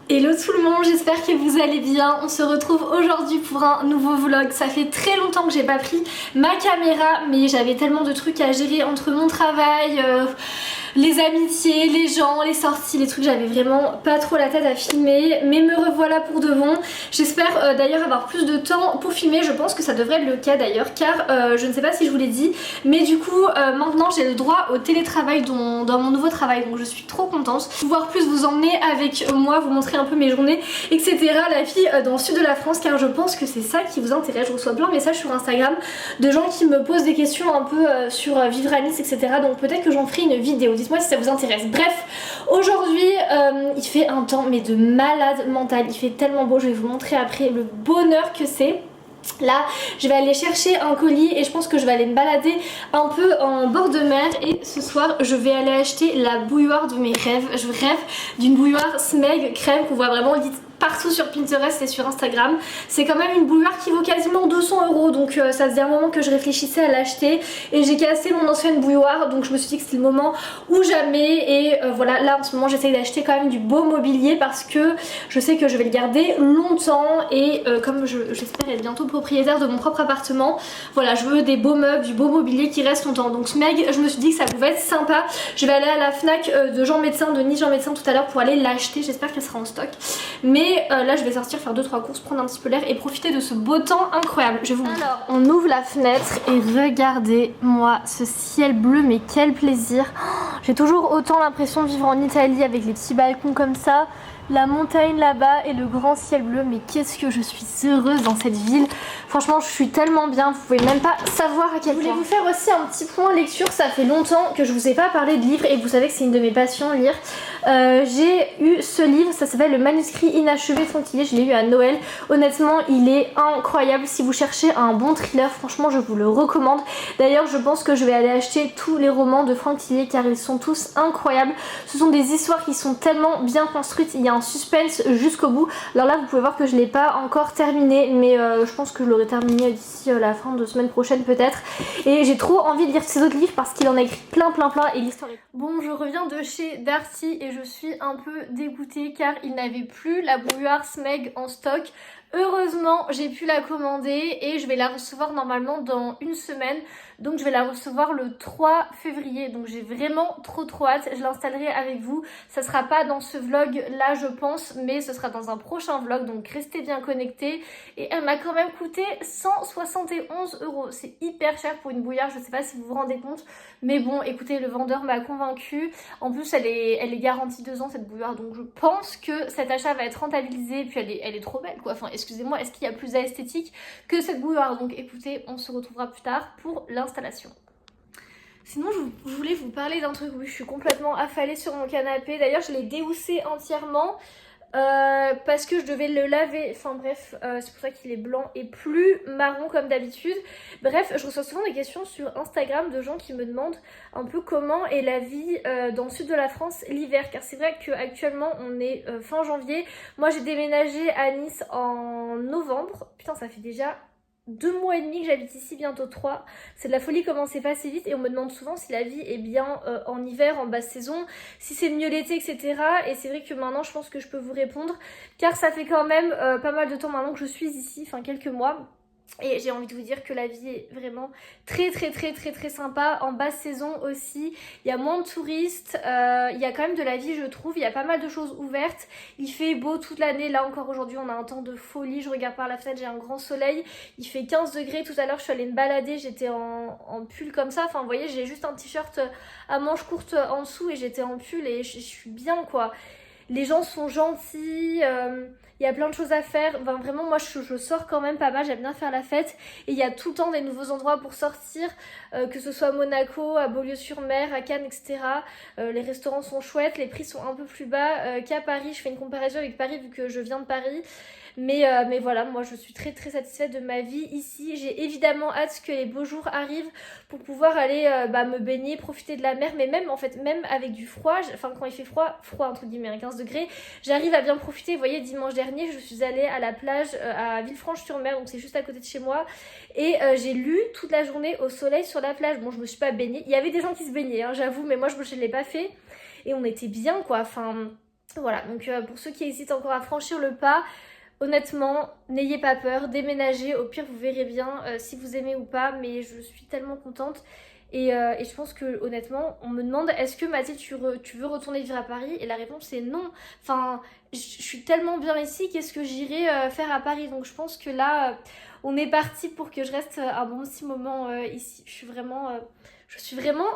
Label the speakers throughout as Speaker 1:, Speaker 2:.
Speaker 1: Hello tout le monde, j'espère que vous allez bien. On se retrouve aujourd'hui pour un nouveau vlog. Ça fait très longtemps que j'ai pas pris ma caméra, mais j'avais tellement de trucs à gérer entre mon travail, les amitiés, les gens, les sorties, les trucs. J'avais vraiment pas trop la tête à filmer, mais me revoilà pour de bon. J'espère d'ailleurs avoir plus de temps pour filmer. Je pense que ça devrait être le cas d'ailleurs, car je ne sais pas si je vous l'ai dit, mais du coup maintenant j'ai le droit au télétravail dans mon nouveau travail, donc je suis trop contente. Pouvoir plus vous emmener avec moi, vous montrer un peu mes journées, etc. La vie dans le sud de la France, car je pense que c'est ça qui vous intéresse. Je reçois plein de messages sur Instagram de gens qui me posent des questions un peu sur vivre à Nice, etc. Donc peut-être que j'en ferai une vidéo. Dites-moi si ça vous intéresse. Bref, aujourd'hui il fait un temps mais de malade mental. Il fait tellement beau. Je vais vous montrer après le bonheur que c'est. Là, je vais aller chercher un colis et je pense que je vais aller me balader un peu en bord de mer. Et ce soir, je vais aller acheter la bouilloire de mes rêves. Je rêve d'une bouilloire Smeg crème qu'on voit vraiment partout sur Pinterest et sur Instagram. C'est quand même une bouilloire qui vaut quasiment 200 €, donc ça faisait un moment que je réfléchissais à l'acheter et j'ai cassé mon ancienne bouilloire, donc je me suis dit que c'était le moment ou jamais. Et voilà, là en ce moment j'essaye d'acheter quand même du beau mobilier parce que je sais que je vais le garder longtemps et comme j'espère être bientôt propriétaire de mon propre appartement, voilà, je veux des beaux meubles, du beau mobilier qui reste longtemps. Donc Smeg, je me suis dit que ça pouvait être sympa. Je vais aller à la Fnac de Jean Médecin, de Nice Jean Médecin tout à l'heure pour aller l'acheter. J'espère qu'elle sera en stock. Mais là je vais sortir faire 2-3 courses, prendre un petit peu l'air et profiter de ce beau temps incroyable. Je vais vous montrer. Alors on ouvre la fenêtre et regardez-moi ce ciel bleu, mais quel plaisir. J'ai toujours autant l'impression de vivre en Italie avec les petits balcons comme ça, la montagne là-bas et le grand ciel bleu. Mais qu'est-ce que je suis heureuse dans cette ville. Franchement je suis tellement bien, vous pouvez même pas savoir à quel point. Je voulais vous faire aussi un petit point lecture. Ça fait longtemps que je vous ai pas parlé de livres et vous savez que c'est une de mes passions, lire. J'ai eu ce livre, ça s'appelle Le manuscrit inachevé de Franck Tillier, je l'ai eu à Noël. Honnêtement il est incroyable. Si vous cherchez un bon thriller, franchement je vous le recommande. D'ailleurs je pense que je vais aller acheter tous les romans de Franck Tillier car ils sont tous incroyables. Ce sont des histoires qui sont tellement bien construites, il y a un suspense jusqu'au bout. Alors là vous pouvez voir que je l'ai pas encore terminé, mais je pense que je l'aurai terminé d'ici la fin de semaine prochaine peut-être. Et j'ai trop envie de lire ces autres livres parce qu'il en a écrit plein et l'histoire est... Bon, je reviens de chez Darty et je suis un peu dégoûtée car il n'avait plus la bouilloire Smeg en stock. Heureusement j'ai pu la commander et je vais la recevoir normalement dans une semaine, donc je vais la recevoir le 3 février, donc j'ai vraiment trop hâte. Je l'installerai avec vous, ça sera pas dans ce vlog là je pense, mais ce sera dans un prochain vlog, donc restez bien connectés. Et elle m'a quand même coûté 171 €, c'est hyper cher pour une bouilloire, je sais pas si vous vous rendez compte, mais bon écoutez, le vendeur m'a convaincue. En plus elle est garantie 2 ans cette bouilloire, donc je pense que cet achat va être rentabilisé. Puis elle est trop belle quoi, enfin excusez-moi, est-ce qu'il y a plus esthétique que cette bouilloire? Donc écoutez, on se retrouvera plus tard pour l'installation. Sinon je voulais vous parler d'un truc. Oui, je suis complètement affalée sur mon canapé, d'ailleurs je l'ai déhoussé entièrement parce que je devais le laver, enfin bref, c'est pour ça qu'il est blanc et plus marron comme d'habitude. Bref, je reçois souvent des questions sur Instagram de gens qui me demandent un peu comment est la vie dans le sud de la France l'hiver, car c'est vrai qu'actuellement on est fin janvier. Moi j'ai déménagé à Nice en novembre, putain ça fait déjà 2 mois et demi que j'habite ici, bientôt 3. C'est de la folie comment c'est passé vite et on me demande souvent si la vie est bien en hiver, en basse saison, si c'est mieux l'été, etc. Et c'est vrai que maintenant je pense que je peux vous répondre car ça fait quand même pas mal de temps maintenant que je suis ici, enfin quelques mois. Et j'ai envie de vous dire que la vie est vraiment très sympa. En basse saison aussi, il y a moins de touristes, il y a quand même de la vie je trouve, il y a pas mal de choses ouvertes. Il fait beau toute l'année, là encore aujourd'hui on a un temps de folie, je regarde par la fenêtre, j'ai un grand soleil, il fait 15 degrés. Tout à l'heure je suis allée me balader, j'étais en pull comme ça, enfin vous voyez j'ai juste un t-shirt à manches courtes en dessous et j'étais en pull et je suis bien quoi. Les gens sont gentils, il y a plein de choses à faire. Enfin, vraiment moi je sors quand même pas mal, j'aime bien faire la fête. Et il y a tout le temps des nouveaux endroits pour sortir, que ce soit à Monaco, à Beaulieu-sur-Mer, à Cannes, etc. Les restaurants sont chouettes, les prix sont un peu plus bas qu'à Paris. Je fais une comparaison avec Paris vu que je viens de Paris. Mais voilà, moi je suis très satisfaite de ma vie ici. J'ai évidemment hâte que les beaux jours arrivent pour pouvoir aller me baigner, profiter de la mer. Mais même en fait, même avec du froid, enfin quand il fait froid entre guillemets, 15 degrés, j'arrive à bien profiter. Vous voyez, dimanche dernier, je suis allée à la plage à Villefranche-sur-Mer, donc c'est juste à côté de chez moi. Et j'ai lu toute la journée au soleil sur la plage. Bon, je me suis pas baignée. Il y avait des gens qui se baignaient, hein, j'avoue, mais moi je ne l'ai pas fait. Et on était bien quoi, enfin... Voilà, donc pour ceux qui hésitent encore à franchir le pas, honnêtement, n'ayez pas peur, déménagez, au pire vous verrez bien si vous aimez ou pas, mais je suis tellement contente. Et je pense que honnêtement, on me demande est-ce que Mathilde tu veux retourner vivre à Paris? Et la réponse est non. Enfin, je suis tellement bien ici, qu'est-ce que j'irai faire à Paris? Donc je pense que là, on est parti pour que je reste un bon petit moment ici. Je suis vraiment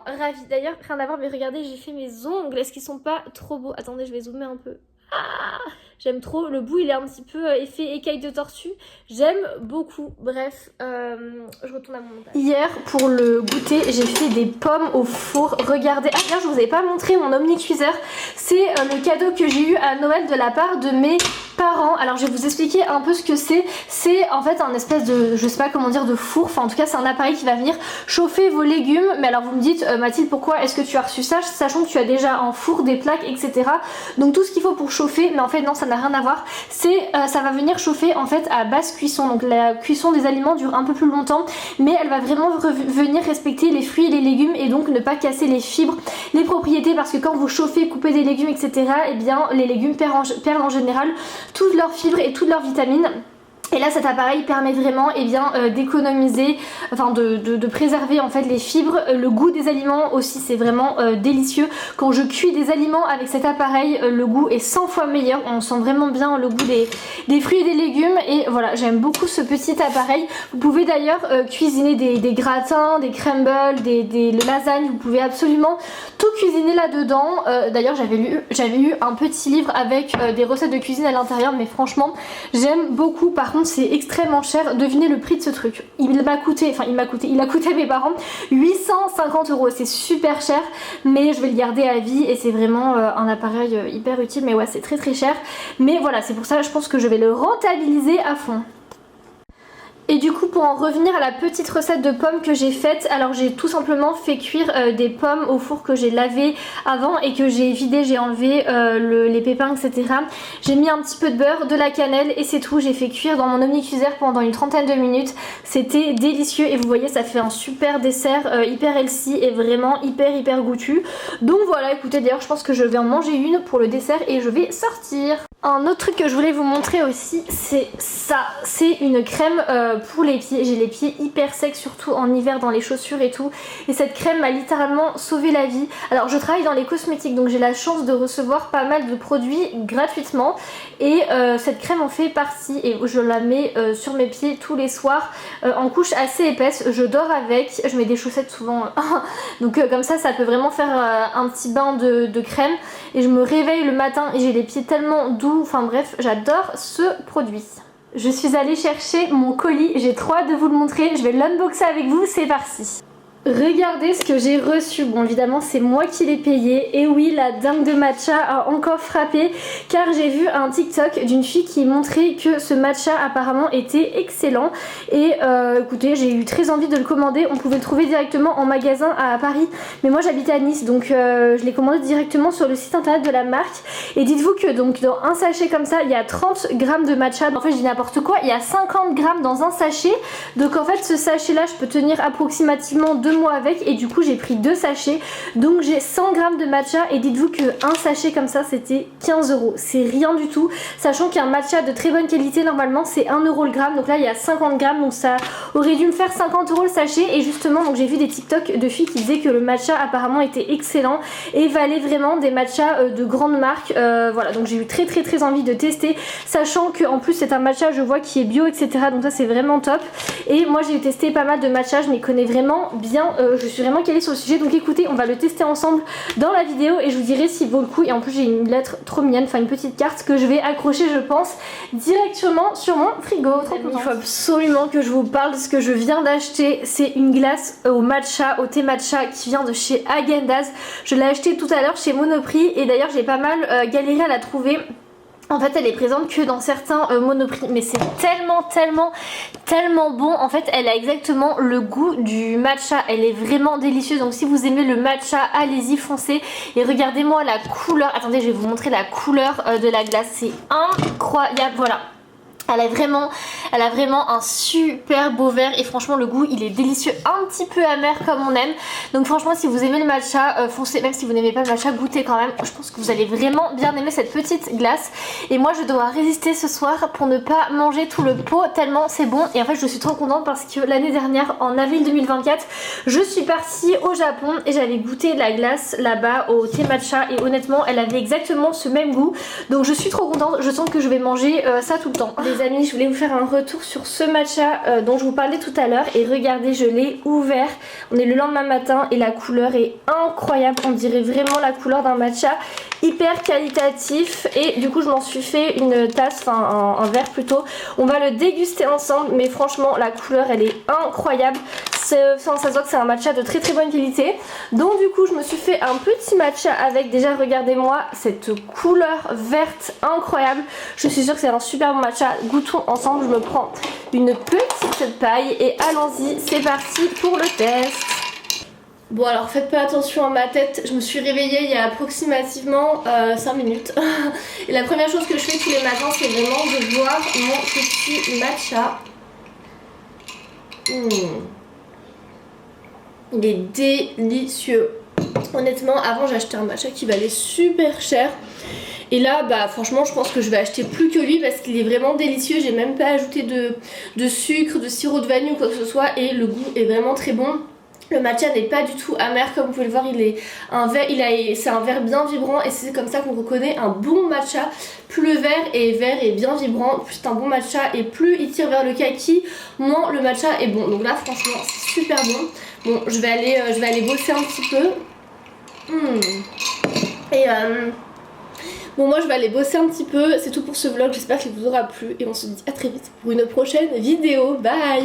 Speaker 1: ravie. D'ailleurs, rien à voir, mais regardez, j'ai fait mes ongles. Est-ce qu'ils sont pas trop beaux? Attendez, je vais zoomer un peu. Ah, j'aime trop, le bout il est un petit peu effet écaille de tortue, j'aime beaucoup. Bref, je retourne à mon montage. Hier pour le goûter j'ai fait des pommes au four, regardez. Ah d'ailleurs je vous avais pas montré mon omnicuiseur, c'est le cadeau que j'ai eu à Noël de la part de mes parents. Alors je vais vous expliquer un peu ce que c'est en fait un espèce de, je sais pas comment dire, de four, enfin en tout cas c'est un appareil qui va venir chauffer vos légumes. Mais alors vous me dites Mathilde pourquoi est-ce que tu as reçu ça, sachant que tu as déjà un four, des plaques etc. Donc tout ce qu'il faut pour chauffer, mais en fait non ça n'a rien à voir, ça va venir chauffer en fait à basse cuisson, donc la cuisson des aliments dure un peu plus longtemps, mais elle va vraiment venir respecter les fruits et les légumes et donc ne pas casser les fibres, les propriétés, parce que quand vous chauffez, coupez des légumes etc, et bien les légumes perdent en général toutes leurs fibres et toutes leurs vitamines. Et là cet appareil permet vraiment d'économiser, enfin de préserver en fait les fibres, le goût des aliments aussi, c'est vraiment délicieux. Quand je cuis des aliments avec cet appareil, le goût est 100 fois meilleur, on sent vraiment bien le goût des fruits et des légumes. Et voilà, j'aime beaucoup ce petit appareil. Vous pouvez d'ailleurs cuisiner des gratins, des crumbles, des lasagnes, vous pouvez absolument tout cuisiner là-dedans. D'ailleurs j'avais eu un petit livre avec des recettes de cuisine à l'intérieur, mais franchement j'aime beaucoup. Par contre c'est extrêmement cher, devinez le prix de ce truc. Il a coûté à mes parents 850 €, c'est super cher, mais je vais le garder à vie et c'est vraiment un appareil hyper utile. Mais ouais c'est très très cher, mais voilà c'est pour ça je pense que je vais le rentabiliser à fond. Et du coup pour en revenir à la petite recette de pommes que j'ai faite, alors j'ai tout simplement fait cuire des pommes au four que j'ai lavé avant et que j'ai vidé, j'ai enlevé les pépins etc. J'ai mis un petit peu de beurre, de la cannelle et c'est tout. J'ai fait cuire dans mon omnicuiseur pendant une trentaine de minutes, c'était délicieux et vous voyez ça fait un super dessert hyper healthy et vraiment hyper goûtu. Donc voilà, écoutez, d'ailleurs je pense que je vais en manger une pour le dessert et je vais sortir. Un autre truc que je voulais vous montrer aussi, c'est ça, c'est une crème pour les pieds. J'ai les pieds hyper secs, surtout en hiver dans les chaussures et tout, et cette crème m'a littéralement sauvé la vie. Alors je travaille dans les cosmétiques, donc j'ai la chance de recevoir pas mal de produits gratuitement, et cette crème en fait partie et je la mets sur mes pieds tous les soirs en couche assez épaisse. Je dors avec, je mets des chaussettes souvent donc comme ça peut vraiment faire un petit bain de crème, et je me réveille le matin et j'ai les pieds tellement doux. Enfin bref, j'adore ce produit. Je suis allée chercher mon colis, j'ai trop hâte de vous le montrer, je vais l'unboxer avec vous, c'est parti. Regardez ce que j'ai reçu. Bon évidemment c'est moi qui l'ai payé. Et oui, la dingue de matcha a encore frappé, car j'ai vu un TikTok d'une fille qui montrait que ce matcha apparemment était excellent. Et écoutez, j'ai eu très envie de le commander. On pouvait le trouver directement en magasin à Paris, mais moi j'habite à Nice, donc je l'ai commandé directement sur le site internet de la marque. Et dites-vous que donc dans un sachet comme ça il y a 30 grammes de matcha. En fait je dis n'importe quoi, il y a 50 grammes dans un sachet. Donc en fait ce sachet là je peux tenir approximativement 2 mois avec, et du coup j'ai pris 2 sachets, donc j'ai 100 grammes de matcha. Et dites-vous que un sachet comme ça c'était 15 €, c'est rien du tout, sachant qu'un matcha de très bonne qualité normalement c'est 1 € le gramme, donc là il y a 50 grammes, donc ça aurait dû me faire 50 € le sachet. Et justement donc j'ai vu des TikTok de filles qui disaient que le matcha apparemment était excellent et valait vraiment des matchas de grandes marques. Voilà, donc j'ai eu très envie de tester, sachant que en plus c'est un matcha je vois qui est bio etc, donc ça c'est vraiment top. Et moi j'ai testé pas mal de matcha, je m'y connais vraiment bien, je suis vraiment calée sur le sujet. Donc écoutez, on va le tester ensemble dans la vidéo et je vous dirai s'il vaut le coup. Et en plus j'ai une lettre trop mignonne, enfin une petite carte que je vais accrocher je pense directement sur mon frigo. Il faut absolument que je vous parle de ce que je viens d'acheter. C'est une glace au matcha, au thé matcha, qui vient de chez Häagen-Dazs. Je l'ai acheté tout à l'heure chez Monoprix et d'ailleurs j'ai pas mal galéré à la trouver. En fait elle est présente que dans certains Monoprix, mais c'est tellement bon. En fait elle a exactement le goût du matcha, elle est vraiment délicieuse. Donc si vous aimez le matcha, allez-y, foncez. Et regardez-moi la couleur, attendez je vais vous montrer la couleur de la glace, c'est incroyable. Voilà, Elle a vraiment un super beau vert et franchement le goût il est délicieux, un petit peu amer comme on aime. Donc franchement si vous aimez le matcha, foncez, même si vous n'aimez pas le matcha, goûtez quand même. Je pense que vous allez vraiment bien aimer cette petite glace. Et moi je dois résister ce soir pour ne pas manger tout le pot tellement c'est bon. Et en fait je suis trop contente parce que l'année dernière en avril 2024 je suis partie au Japon et j'avais goûté la glace là-bas au thé matcha et honnêtement elle avait exactement ce même goût. Donc je suis trop contente, je sens que je vais manger ça tout le temps. Les amis, je voulais vous faire un retour sur ce matcha dont je vous parlais tout à l'heure et regardez, je l'ai ouvert, on est le lendemain matin et la couleur est incroyable, on dirait vraiment la couleur d'un matcha hyper qualitatif et du coup je m'en suis fait une tasse, enfin un verre plutôt. On va le déguster ensemble mais franchement la couleur elle est incroyable, ça se voit que c'est un matcha de très bonne qualité. Donc du coup je me suis fait un petit matcha avec, déjà regardez-moi cette couleur verte incroyable, je suis sûre que c'est un super bon matcha. Goûtons ensemble, je me prends une petite paille et allons-y, c'est parti pour le test. Bon alors faites pas attention à ma tête, je me suis réveillée il y a approximativement 5 minutes et la première chose que je fais tous les matins c'est vraiment de boire mon petit matcha. Il est délicieux. Honnêtement avant j'achetais un matcha qui valait super cher. Et là bah franchement je pense que je vais acheter plus que lui parce qu'il est vraiment délicieux. J'ai même pas ajouté de sucre, de sirop de vanille ou quoi que ce soit et le goût est vraiment très bon. Le matcha n'est pas du tout amer comme vous pouvez le voir, c'est un vert bien vibrant et c'est comme ça qu'on reconnaît un bon matcha. Plus le vert est bien vibrant, plus c'est un bon matcha et plus il tire vers le kaki, moins le matcha est bon. Donc là franchement c'est super bon. Bon je vais aller bosser un petit peu. Et bon moi je vais aller bosser un petit peu, c'est tout pour ce vlog, j'espère qu'il vous aura plu et on se dit à très vite pour une prochaine vidéo, bye.